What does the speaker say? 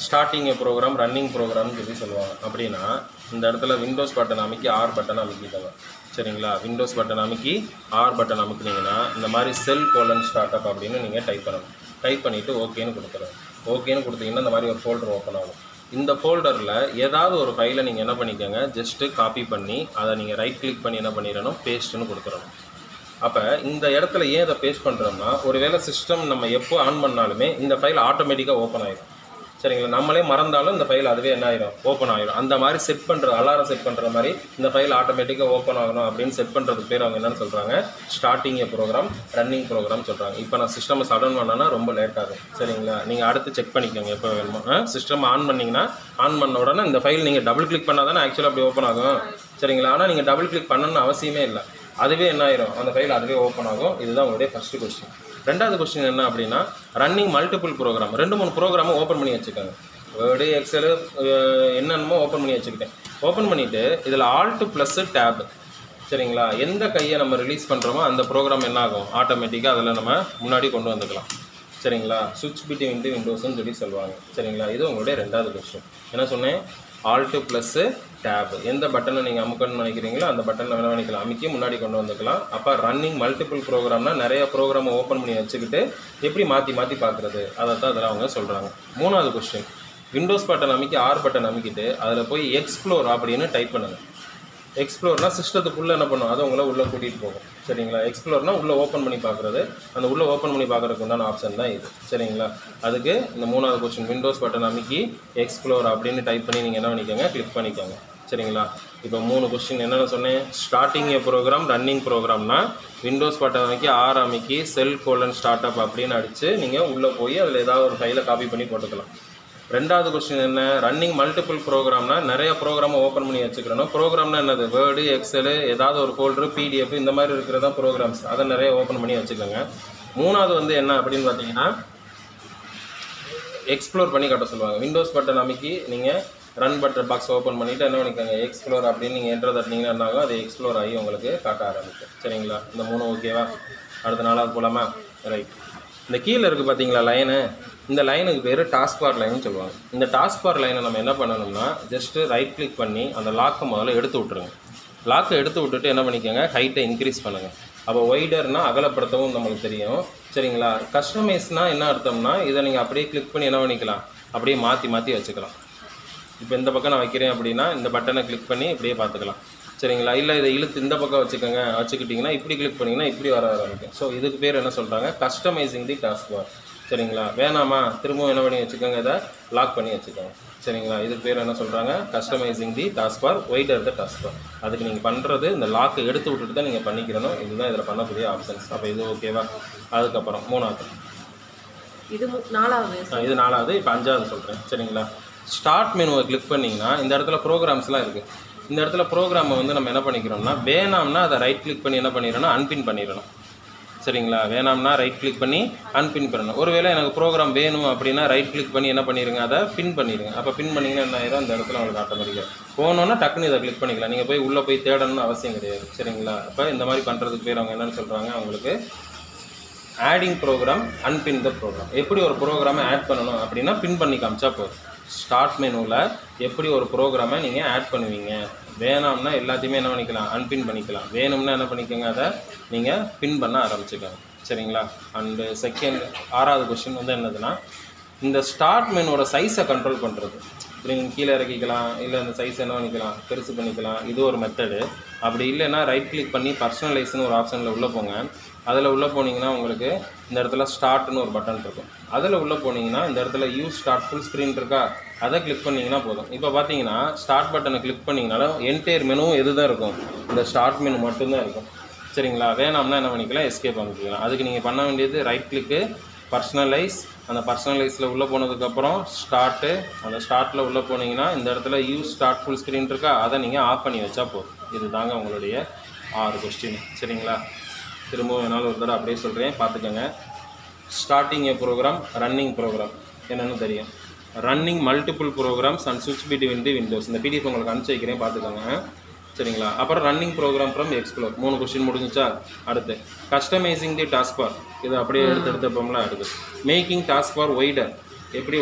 Starting program running ப்ரோக்ராம்னு சொல்லுவாங்க. அப்படின்னா இந்த இடத்துல விண்டோஸ் பட்டன் அமைக்கி ஆர் பட்டன் அமைக்கிட்டாங்க. சரிங்களா? விண்டோஸ் பட்டன் அமைக்கி ஆர் பட்டன் அமுக்குனீங்கன்னா இந்த மாதிரி செல் கோலன் ஸ்டார்ட்அப் அப்படின்னு நீங்கள் டைப் பண்ணணும். டைப் பண்ணிவிட்டு ஓகேன்னு கொடுத்துருங்க. ஓகேன்னு கொடுத்தீங்கன்னா இந்த மாதிரி ஒரு ஃபோல்டர் ஓப்பன் ஆகும். இந்த ஃபோல்டரில் ஏதாவது ஒரு ஃபைலை நீங்கள் என்ன பண்ணிக்கோங்க, ஜஸ்ட்டு காப்பி பண்ணி அதை நீங்கள் ரைட் கிளிக் பண்ணி என்ன பண்ணிடணும், பேஸ்ட்டுன்னு கொடுத்துடணும். அப்போ இந்த இடத்துல ஏன் இதை பேஸ்ட் பண்ணுறோம்னா, ஒருவேளை சிஸ்டம் நம்ம எப்போ ஆன் பண்ணாலுமே இந்த ஃபைல் ஆட்டோமேட்டிக்காக ஓப்பன் ஆகிடும். சரிங்களா? நம்மளே மறந்தாலும் இந்த ஃபைல் அதுவே என்ன ஆயிடும், ஓப்பன் ஆகிடும். அந்த மாதிரி செட் பண்ணுற அலாரம் செட் பண்ணுற மாதிரி இந்த ஃபைல் ஆட்டோமேட்டிக்காக ஓப்பன் ஆகணும் அப்படின்னு செட் பண்ணுறதுக்கு பேர் அவங்க என்னென்னு சொல்கிறாங்க, ஸ்டார்டிங் ப்ரோக்ராம் ரன்னிங் ப்ரோக்ராம் சொல்கிறாங்க. இப்போ நான் சிஸ்டம் சடன் பண்ணனா ரொம்ப லேட் ஆகும். சரிங்களா? நீங்கள் அடுத்து செக் பண்ணிக்கோங்க எப்போ வேணுமோ. சிஸ்டம் ஆன் பண்ணிங்கன்னா ஆன் பண்ண உடனே இந்த ஃபைல் நீங்கள் டபுள் கிளிக் பண்ணால் தானே ஆக்சுவலாக அப்படி ஓப்பன் ஆகும். சரிங்களா? ஆனால் நீங்கள் டபுள் கிளிக் பண்ணணும்னு அவசியமே இல்லை. அதுவே என்ன ஆயிரும், அந்த ஃபைல் அதுவே ஓப்பன் ஆகும். இதுதான் உங்களுடைய ஃபஸ்ட்டு கொஸ்டின். ரெண்டாவது கொஸ்டின் என்ன அப்படின்னா, ரன்னிங் மல்டிபிள் ப்ரோக்ராம் 2-3 ப்ரோக்ராமும் ஓப்பன் பண்ணி வச்சுக்கோங்க. வேர்டு எக்ஸல் என்னென்னமோ ஓப்பன் பண்ணி வச்சுக்கிட்டேன். ஓப்பன் பண்ணிவிட்டு இதில் ஆல்ட் ப்ளஸ் டேப். சரிங்களா? எந்த கையை நம்ம ரிலீஸ் பண்ணுறோமோ அந்த ப்ரோக்ராம் என்ன ஆகும், ஆட்டோமேட்டிக்காக அதில் நம்ம முன்னாடி கொண்டு வந்துக்கலாம். சரிங்களா? சுவிட்ச் பிட்வீன் விண்டோஸ்ன்னு சொல்லுவாங்க. சரிங்களா? இது உங்களுடைய ரெண்டாவது கொஸ்டின். என்ன சொன்னேன், ஆல்ட்டு ப்ளஸ்ஸு டேப். எந்த பட்டனை நீங்கள் அமுக்கணும்னு நினைக்கிறீங்களோ அந்த பட்டனை வேணால் பண்ணிக்கலாம், அமைக்கி முன்னாடி கொண்டு வந்துக்கலாம். அப்போ ரன்னிங் மல்டிபிள் ப்ரோக்ராம்னா நிறைய ப்ரோக்ராமை ஓப்பன் பண்ணி வச்சுக்கிட்டு எப்படி மாற்றி பார்க்குறது, அதை தான் அதில் அவங்க சொல்கிறாங்க. மூணாவது கொஸ்டின், விண்டோஸ் பட்டன் அமைக்கி ஆர் பட்டன் அமைக்கிட்டு அதில் போய் எக்ஸ்ப்ளோர் அப்படின்னு டைப் பண்ணுங்கள். எக்ஸ்ப்ளோர்னால் சிஸ்டத்துக்குள்ளே என்ன பண்ணும், அதை உங்களை உள்ளே கூட்டிகிட்டு போகும். சரிங்களா? எக்ஸ்ப்ளோர்னால் உள்ளே ஓப்பன் பண்ணி பார்க்குறது. அந்த உள்ளே ஓப்பன் பண்ணி பார்க்குறதுக்கு உண்டான ஆப்ஷன் தான் இது. சரிங்களா? அதுக்கு இந்த மூணாவது கொஸ்டின், விண்டோஸ் பட்டன் அமைக்கி எக்ஸ்ப்ளோர் அப்படின்னு டைப் பண்ணி நீங்கள் என்ன பண்ணிக்கோங்க, கிளிக் பண்ணிக்கோங்க. சரிங்களா? இப்போ 3 கொஸ்டின் என்னென்ன சொன்னேன், ஸ்டார்டிங் ப்ரோக்ராம் ரன்னிங் ப்ரோக்ராம்னா விண்டோஸ் பட்டன் அமைக்கி ஆர் அமைக்கி செல் கோலன் ஸ்டார்ட்அப் அப்படின்னு அடித்து நீங்கள் உள்ளே போய் அதில் ஏதாவது ஒரு ஃபைலை காப்பி பண்ணி போட்டுக்கலாம். ரெண்டாவது கொஸ்டின் என்ன, ரன்னிங் மல்டிபிள் ப்ரோக்ராம்னா நிறைய ப்ரோக்ராமை ஓப்பன் பண்ணி வச்சுக்கிறணும். ப்ரோக்ராம்னா என்னது, வேர்டு எக்ஸலு ஏதாவது ஒரு ஃபோல்டரு பிடிஎஃப் இந்த மாதிரி இருக்கிறதா ப்ரோக்ராம்ஸ், அதை நிறைய ஓப்பன் பண்ணி வச்சுக்கோங்க. மூணாவது என்ன அப்படின்னு பார்த்தீங்கன்னா, எக்ஸ்ப்ளோர் பண்ணி காட்ட சொல்லுவாங்க. விண்டோஸ் பட்டன் அமைக்கி நீங்கள் ரன் பட்டன் பாக்ஸ் ஓப்பன் பண்ணிவிட்டு என்ன பண்ணிக்கோங்க, எக்ஸ்ப்ளோர் அப்படின்னு நீங்கள் என்ட்ரு தட்டினீங்கன்னா என்னாகும், அது எக்ஸ்ப்ளோர் ஆகி உங்களுக்கு காட்ட ஆரம்பிக்கும். சரிங்களா? இந்த 3 ஓகேவா? அடுத்த 4வது போகலாமா? ரைட். இந்த கீழே இருக்குது பார்த்தீங்களா லைனு, இந்த லைனுக்கு பேர் டாஸ்க் பார் லைன்னு சொல்லுவாங்க. இந்த டாஸ்க் பார் லைனை நம்ம என்ன பண்ணணும்னா, ஜஸ்ட்டு ரைட் கிளிக் பண்ணி அந்த லாக்கை முதல்ல எடுத்து விட்ருங்க. லாக்கை எடுத்து விட்டுட்டு என்ன பண்ணிக்கோங்க, ஹைட்டை இன்க்ரீஸ் பண்ணுங்கள். அப்போ ஒய்டர்னால் அகலப்படுத்தவும் நம்மளுக்கு தெரியும். சரிங்களா? கஸ்டமைஸ்னால் என்ன அர்த்தம்னா, இதை நீங்கள் அப்படியே கிளிக் பண்ணி என்ன பண்ணிக்கலாம், அப்படியே மாற்றி வச்சுக்கலாம். இப்போ இந்த பக்கம் நான் வைக்கிறேன் அப்படின்னா இந்த பட்டனை கிளிக் பண்ணி இப்படியே பார்த்துக்கலாம். சரிங்களா? இல்லை இதை இழுத்து இந்த பக்கம் வச்சுக்கிட்டிங்கன்னா இப்படி கிளிக் பண்ணிங்கன்னா இப்படி வர ஆரம்பிக்கும். ஸோ இதுக்கு பேர் என்ன சொல்கிறாங்க, கஸ்டமைசிங் தி டாஸ்க் பார். சரிங்களா? வேணாமா, திரும்பவும் என்ன பண்ணி வச்சுக்கோங்க, இதை லாக் பண்ணி வச்சுக்கோங்க. சரிங்களா? இதுக்கு பேர் என்ன சொல்கிறாங்க, customising the taskbar, wider the taskbar. அதுக்கு நீங்கள் பண்ணுறது இந்த லாக்கை எடுத்து விட்டுட்டு தான் நீங்கள் பண்ணிக்கிறணும். இதுதான் இதில் பண்ணக்கூடிய ஆப்ஷன்ஸ். அப்போ இது ஓகேவா? அதுக்கப்புறம் மூணாவது, இது 4வது. இப்போ 5வது சொல்கிறேன். சரிங்களா? ஸ்டார்ட் மெனுவை கிளிக் பண்ணிங்கன்னா இந்த இடத்துல ப்ரோக்ராம்ஸ்லாம் இருக்குது. இந்த இடத்துல ப்ரோக்ராமை நம்ம என்ன பண்ணிக்கிறோம்னா, வேணாம்னா அதை ரைட் கிளிக் பண்ணி என்ன பண்ணிடணும், அன்பின் பண்ணிடணும். சரிங்களா? வேணாம்னா ரைட் கிளிக் பண்ணி அன்பின் பண்ணணும். ஒருவேளை எனக்கு ப்ரோக்ராம் வேணும் அப்படின்னா ரைட் கிளிக் பண்ணி என்ன பண்ணிடுங்க, அதை பின் பண்ணிடுங்க. அப்போ பின் பண்ணிங்கன்னா என்ன ஆயிரும், அந்த இடத்துல உங்களுக்கு ஆட்டோமேட்டிக்காக போகணுன்னா டக்குன்னு இதை கிளிக் பண்ணிக்கலாம். நீங்கள் போய் உள்ளே போய் தேடணும்னு அவசியம் கிடையாது. சரிங்களா? அப்போ இந்த மாதிரி பண்ணுறதுக்கு பேர் அவங்க என்னென்னு சொல்கிறாங்க, அவங்களுக்கு ஆடிங் ப்ரோக்ராம் அன்பின் த ப்ரோக்ராம். எப்படி ஒரு ப்ரோக்ராமை ஆட் பண்ணணும் அப்படின்னா பின் பண்ணி காமிச்சா போதும். ஸ்டார்ட் மெனுவில் எப்படி ஒரு ப்ரோக்ராமை நீங்கள் ஆட் பண்ணுவீங்க, வேணாம்னா எல்லாத்தையுமே என்ன பண்ணிக்கலாம், அன்பின் பண்ணிக்கலாம். வேணும்னா என்ன பண்ணிக்கோங்க, அதை நீங்கள் பின் பண்ண ஆரம்பிச்சுக்கோங்க. சரிங்களா? அண்டு செகண்ட் 6வது கொஸ்டின் என்னதுன்னா, இந்த ஸ்டார்ட் மெனுவோட சைஸை கண்ட்ரோல் பண்ணுறது. இப்படி நீங்கள் கீழே இறக்கிக்கலாம், இல்லை இந்த சைஸ் என்ன பண்ணிக்கலாம், பெருசு பண்ணிக்கலாம். இது ஒரு மெத்தடு. அப்படி இல்லைன்னா ரைட் கிளிக் பண்ணி பர்சனலைஸ்னு ஒரு ஆப்ஷனில் உள்ளே போங்க. அதில் உள்ளே போனீங்கன்னா உங்களுக்கு இந்த இடத்துல ஸ்டார்ட்னு ஒரு பட்டன் இருக்கும். அதில் உள்ளே போனீங்கன்னா இந்த இடத்துல யூஸ் ஸ்டார்ட் ஃபுல் ஸ்க்ரீன் இருக்கா, அதை கிளிக் பண்ணிங்கன்னா போதும். இப்போ பார்த்தீங்கன்னா ஸ்டார்ட் பட்டனை கிளிக் பண்ணிங்கனாலும் என்டையர் மெனுவும் எது தான் இருக்கும், இந்த ஸ்டார்ட் மெனு மட்டும்தான் இருக்கும். சரிங்களா? வேணாம்னா என்ன பண்ணிக்கலாம், எஸ்கேப் பண்ணிக்கலாம். அதுக்கு நீங்கள் பண்ண வேண்டியது ரைட் கிளிக்கு, பர்சனலைஸ். அந்த பர்சனலைஸில் உள்ளே போனதுக்கப்புறம் ஸ்டார்ட்டு, அந்த ஸ்டார்ட்டில் உள்ளே போனீங்கன்னா இந்த இடத்துல யூஸ் ஸ்டார்ட் ஃபுல் ஸ்க்ரீன் இருக்கா, அதை நீங்கள் ஆஃப் பண்ணி வச்சா போதும். இது தாங்க உங்களுடைய 6 கொஸ்டின். சரிங்களா? திரும்பவும் என்னால் ஒரு தடவை அப்படியே சொல்கிறேன், பார்த்துக்கோங்க. ஸ்டார்டிங் ப்ரோக்ராம் ரன்னிங் ப்ரோக்ராம் என்னென்னு தெரியும், ரன்னிங் மல்டிபிள் ப்ரோக்ராம்ஸ் அண்ட் சுவிட்ச் பிட்வீன் தி விண்டோஸ். இந்த பிடிஎஃப் உங்களுக்கு அனுப்பிச்சு வைக்கிறேன், பார்த்துக்கோங்க. சரிங்களா? அப்புறம் running program from explore. 3 question முடிஞ்சிச்சா? அடுத்து கஸ்டமைசிங் தி டாஸ்க் பார். இது அப்படியே எடுத்துப்போம்ல. அடுத்து மேக்கிங் டாஸ்க் பார் ஒய்டர். எப்படி